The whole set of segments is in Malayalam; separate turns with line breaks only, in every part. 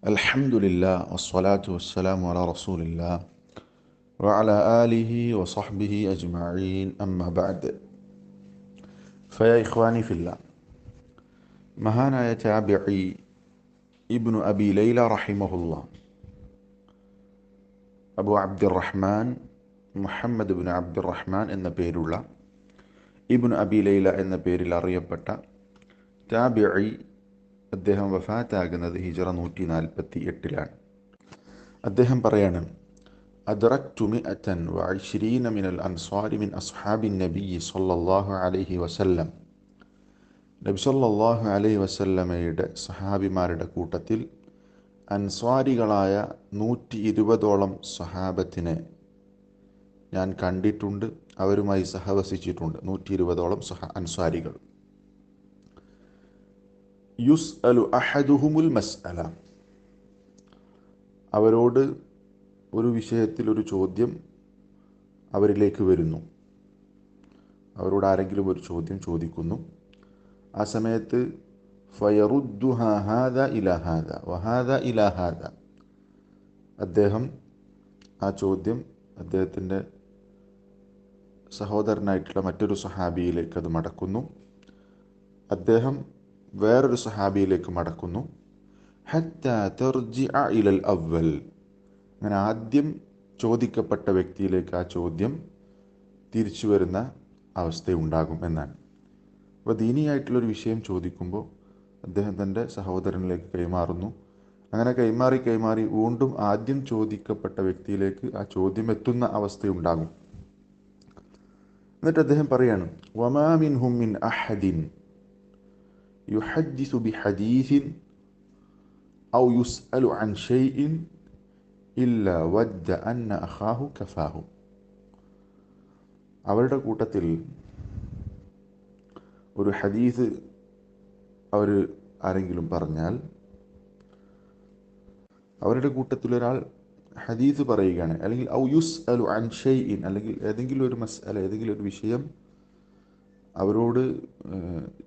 الحمد لله والصلاة والسلام على رسول الله وعلى آله وصحبه أجمعين أما بعد فيا إخواني في الله മഹാനായ താബിഈ ഇബ്നു അബി ലൈല റഹിമഹുല്ലാ അബു അബ്ദുറഹ്മാൻ മുഹമ്മദ് ഇബ്നു അബ്ദുറഹ്മാൻ എന്ന പേരുള്ള ഇബ്നു അബി ലൈല എന്ന പേരിൽ അറിയപ്പെട്ട താബിഈ അദ്ദേഹം വഫാത്താകുന്നത് ഹിജ്റ 148-ലാണ്. അദ്ദേഹം പറയാണ്, അദ്റക്തു 120 മിനൽ അൻസാരി മിൻ അസ്ഹാബിൻ നബി സല്ലല്ലാഹു അലൈഹി വസല്ലം. നബി സല്ലല്ലാഹു അലൈഹി വസല്ലമയുടെ സഹാബിമാരുടെ കൂട്ടത്തിൽ അൻസ്വാരികളായ 120ഓളം സഹാബത്തിനെ ഞാൻ കണ്ടിട്ടുണ്ട്, അവരുമായി സഹവസിച്ചിട്ടുണ്ട്. 120ഓളം അൻസ്വാരികൾ. യുസ്അലു അഹദുഹുമുൽ മസ്അല, അവരോട് ഒരു വിഷയത്തിൽ ഒരു ചോദ്യം അവരിലേക്ക് വരുന്നു. അവരോട് ആരെങ്കിലും ഒരു ചോദ്യം ചോദിക്കുന്നു. ആ സമയത്ത് ഫയറുദ്ദുഹാ ഹാദാ ഇലാ ഹാദാ വഹാദാ ഇലാ ഹാദാ, അദ്ദേഹം ആ ചോദ്യം അദ്ദേഹത്തിൻ്റെ സഹോദരനായിട്ടുള്ള മറ്റൊരു സഹാബിയിലേക്ക് അത് മടക്കുന്നു. അദ്ദേഹം വേറൊരു സഹാബിയിലേക്ക് മടക്കുന്നു. ഹത്താ തർജിഅ ഇലൽ അവ്വൽ, അങ്ങനെ ആദ്യം ചോദിക്കപ്പെട്ട വ്യക്തിയിലേക്ക് ആ ചോദ്യം തിരിച്ചു വരുന്ന അവസ്ഥയുണ്ടാകും എന്നാണ്. അപ്പോൾ ദീനിയായിട്ടുള്ളൊരു വിഷയം ചോദിക്കുമ്പോൾ അദ്ദേഹം തൻ്റെ സഹോദരനിലേക്ക് കൈമാറുന്നു. അങ്ങനെ കൈമാറി വീണ്ടും ആദ്യം ചോദിക്കപ്പെട്ട വ്യക്തിയിലേക്ക് ആ ചോദ്യം എത്തുന്ന അവസ്ഥയുണ്ടാകും. എന്നിട്ട് അദ്ദേഹം പറയാണ്, വമാ മിൻഹും മിൻ അഹദിൻ യുഹദ്ദിസു ബിഹദീസിൻ ഔ യുസ്അലു അൻ ഷൈഇൻ ഇല്ലാ വദ്ദ അന്ന അഖാഹു കഫാഹു. അവരുടെ കൂട്ടത്തിൽ ഒരു ഹദീസ് അവർ ആരെങ്കിലും പറഞ്ഞാൽ, അവരുടെ കൂട്ടത്തിൽ ഒരാൾ ഹദീസ് പറയുകയാണ്, അല്ലെങ്കിൽ ഔ യുസ്അലു അൻ ഷൈഇൻ, അല്ലെങ്കിൽ ഏതെങ്കിലും ഒരു മസ്അല, ഏതെങ്കിലും ഒരു വിഷയം അവരോട്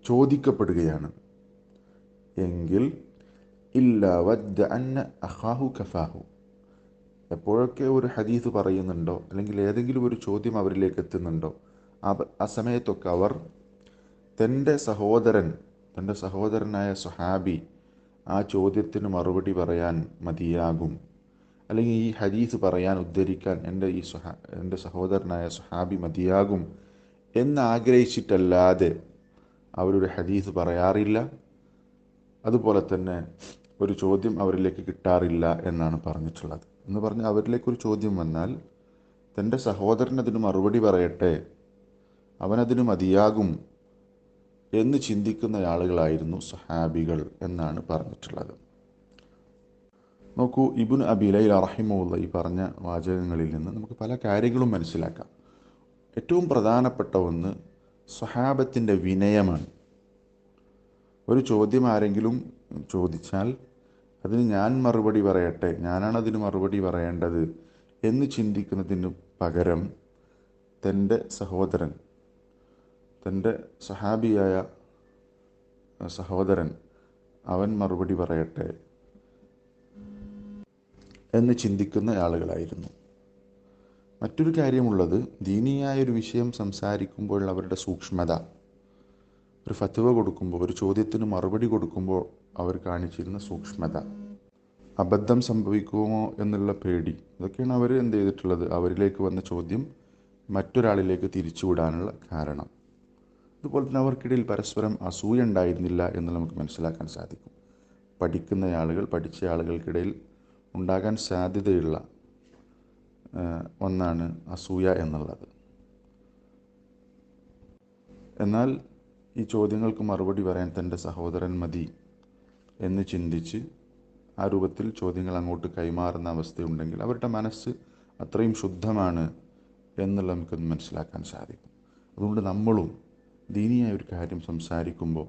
ചോദിക്കപ്പെടുകയാണ് എങ്കിൽ ഇല്ലാ വദ്ദ അന്ന അഖാഹു കഫാഹു, എപ്പോഴൊക്കെ ഒരു ഹദീസ് പറയുന്നുണ്ടോ അല്ലെങ്കിൽ ഏതെങ്കിലും ഒരു ചോദ്യം അവരിലേക്ക് എത്തുന്നുണ്ടോ ആ സമയത്തൊക്കെ അവർ തൻ്റെ സഹോദരനായ സ്വഹാബി ആ ചോദ്യത്തിന് മറുപടി പറയാൻ മതിയാകും, അല്ലെങ്കിൽ ഈ ഹദീസ് പറയാൻ ഉദ്ധരിക്കാൻ എൻ്റെ സഹോദരനായ സ്വഹാബി മതിയാകും എന്നാഗ്രഹിച്ചിട്ടല്ലാതെ അവരൊരു ഹദീസ് പറയാറില്ല. അതുപോലെ തന്നെ ഒരു ചോദ്യം അവരിലേക്ക് കിട്ടാറില്ല എന്നാണ് പറഞ്ഞിട്ടുള്ളത്. എന്ന് പറഞ്ഞാൽ അവരിലേക്കൊരു ചോദ്യം വന്നാൽ തൻ്റെ സഹോദരൻ അതിന് മറുപടി പറയട്ടെ, അവനതിന് മതിയാകും എന്ന് ചിന്തിക്കുന്ന ആളുകളായിരുന്നു സഹാബികൾ എന്നാണ് പറഞ്ഞിട്ടുള്ളത്. നോക്കൂ, ഇബ്നു അബി ലൈല റഹിമഹുല്ലാ ഈ പറഞ്ഞ വാചകങ്ങളിൽ നിന്ന് നമുക്ക് പല കാര്യങ്ങളും മനസ്സിലാക്കാം. ഏറ്റവും പ്രധാനപ്പെട്ട ഒന്ന് സ്വഹാബത്തിൻ്റെ വിനയമാണ്. ഒരു ചോദ്യം ആരെങ്കിലും ചോദിച്ചാൽ അതിന് ഞാൻ മറുപടി പറയട്ടെ, ഞാനാണ് അതിന് മറുപടി പറയേണ്ടത് എന്ന് ചിന്തിക്കുന്നതിന് പകരം തൻ്റെ സഹോദരൻ, തൻ്റെ സഹാബിയായ സഹോദരൻ അവൻ മറുപടി പറയട്ടെ എന്ന് ചിന്തിക്കുന്ന ആളുകളായിരുന്നു. മറ്റൊരു കാര്യമുള്ളത്, ദീനിയായൊരു വിഷയം സംസാരിക്കുമ്പോൾ അവരുടെ സൂക്ഷ്മത, ഒരു ഫത്വ കൊടുക്കുമ്പോൾ, ഒരു ചോദ്യത്തിന് മറുപടി കൊടുക്കുമ്പോൾ അവർ കാണിച്ചിരുന്ന സൂക്ഷ്മത, അബദ്ധം സംഭവിക്കുമോ എന്നുള്ള പേടി, ഇതൊക്കെയാണ് അവർ എന്ത് ചെയ്തിട്ടുള്ളത്, അവരിലേക്ക് വന്ന ചോദ്യം മറ്റൊരാളിലേക്ക് തിരിച്ചുവിടാനുള്ള കാരണം. അതുപോലെ തന്നെ അവർക്കിടയിൽ പരസ്പരം അസൂയ ഉണ്ടായിരുന്നില്ല എന്ന് നമുക്ക് മനസ്സിലാക്കാൻ സാധിക്കും. പഠിച്ച ആളുകൾക്കിടയിൽ ഉണ്ടാകാൻ സാധ്യതയുള്ള ഒന്നാണ് അസൂയ എന്നുള്ളത്. എന്നാൽ ഈ ചോദ്യങ്ങൾക്ക് മറുപടി പറയാൻ തൻ്റെ സഹോദരൻ മതി എന്ന് ചിന്തിച്ച് ആ രൂപത്തിൽ ചോദ്യങ്ങൾ അങ്ങോട്ട് കൈമാറുന്ന അവസ്ഥയുണ്ടെങ്കിൽ അവരുടെ മനസ്സ് അത്രയും ശുദ്ധമാണ് എന്നുള്ള നമുക്കൊന്ന് മനസ്സിലാക്കാൻ സാധിക്കും. അതുകൊണ്ട് നമ്മളും ദീനിയായ ഒരു കാര്യം സംസാരിക്കുമ്പോൾ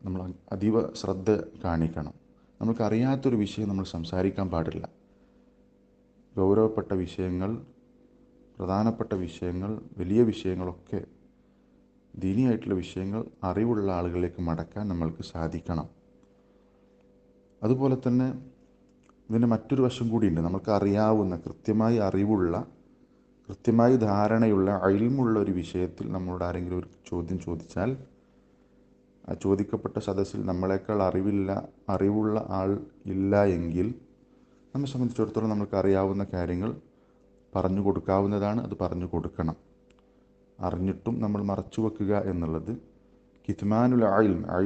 നമ്മൾ അതീവ ശ്രദ്ധ കാണിക്കണം. നമുക്കറിയാത്തൊരു വിഷയം നമ്മൾ സംസാരിക്കാൻ പാടില്ല. ഗൗരവപ്പെട്ട വിഷയങ്ങൾ, പ്രധാനപ്പെട്ട വിഷയങ്ങൾ, വലിയ വിഷയങ്ങളൊക്കെ, ദീനിയായിട്ടുള്ള വിഷയങ്ങൾ അറിവുള്ള ആളുകളിലേക്ക് മടക്കാൻ നമ്മൾക്ക് സാധിക്കണം. അതുപോലെ തന്നെ ഇതിന് മറ്റൊരു വശം കൂടിയുണ്ട്. നമുക്ക് അറിയാവുന്ന, കൃത്യമായി അറിവുള്ള, കൃത്യമായി ധാരണയുള്ള, ഇൽമുള്ള ഒരു വിഷയത്തിൽ നമ്മളോട് ആരെങ്കിലും ഒരു ചോദ്യം ചോദിച്ചാൽ ആ ചോദിക്കപ്പെട്ട സദസ്സിൽ നമ്മളെക്കാൾ അറിവുള്ള ആൾ ഇല്ല എങ്കിൽ നമ്മെ സംബന്ധിച്ചിടത്തോളം നമുക്ക് അറിയാവുന്ന കാര്യങ്ങൾ പറഞ്ഞു കൊടുക്കാവുന്നതാണ്. അത് പറഞ്ഞു കൊടുക്കണം. അറിഞ്ഞിട്ടും നമ്മൾ മറച്ചു വെക്കുക എന്നുള്ളത്, കിത്മാനുൽ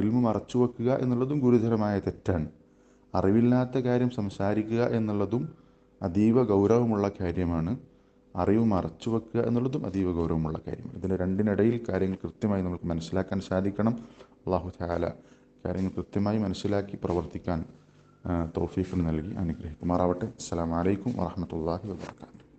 ഇൽമ് മറച്ചു വെക്കുക എന്നുള്ളതും ഗുരുതരമായ തെറ്റാണ്. അറിവില്ലാത്ത കാര്യം സംസാരിക്കുക എന്നുള്ളതും അതീവ ഗൗരവമുള്ള കാര്യമാണ്. അറിവ് മറച്ചു വെക്കുക എന്നുള്ളതും അതീവ ഗൗരവമുള്ള കാര്യമാണ്. ഇതിന് രണ്ടിനിടയിൽ കാര്യങ്ങൾ കൃത്യമായി നമുക്ക് മനസ്സിലാക്കാൻ സാധിക്കണം. അല്ലാഹു തആല കാര്യങ്ങൾ കൃത്യമായി മനസ്സിലാക്കി പ്രവർത്തിക്കാൻ തൗഫീഖ് നൽകി അനുഗ്രഹിക്കുമാറാവട്ടെ. അസ്സലാമു അലൈക്കും വറഹ്മത്തുള്ളാഹി വബറകാതുഹു.